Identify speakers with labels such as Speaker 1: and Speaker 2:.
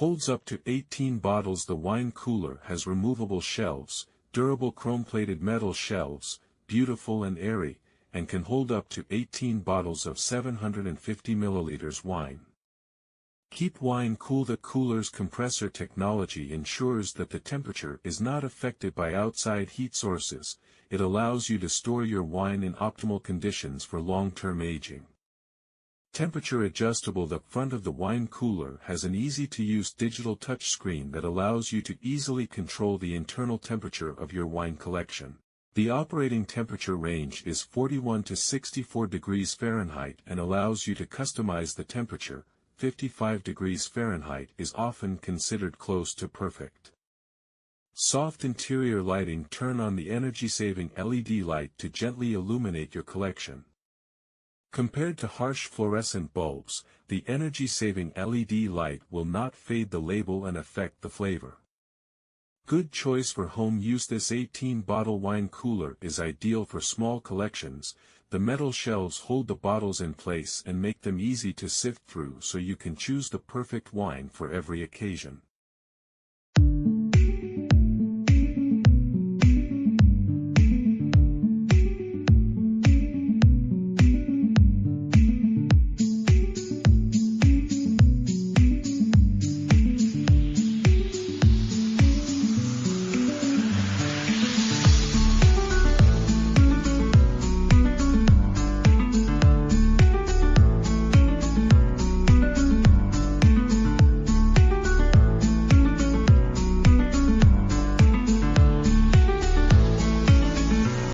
Speaker 1: Holds up to 18 bottles. The wine cooler has removable shelves, durable chrome-plated metal shelves, beautiful and airy, and can hold up to 18 bottles of 750 milliliters wine. Keep wine cool. The cooler's compressor technology ensures that the temperature is not affected by outside heat sources. It allows you to store your wine in optimal conditions for long-term aging. Temperature adjustable. The front of the wine cooler has an easy-to-use digital touchscreen that allows you to easily control the internal temperature of your wine collection. The operating temperature range is 41 to 64 degrees Fahrenheit and allows you to customize the temperature. 55 degrees Fahrenheit is often considered close to perfect. Soft interior lighting. Turn on the energy-saving LED light to gently illuminate your collection. Compared to harsh fluorescent bulbs, the energy-saving LED light will not fade the label and affect the flavor. Good choice for home use. This 18-bottle wine cooler is ideal for small collections. The metal shelves hold the bottles in place and make them easy to sift through, so you can choose the perfect wine for every occasion.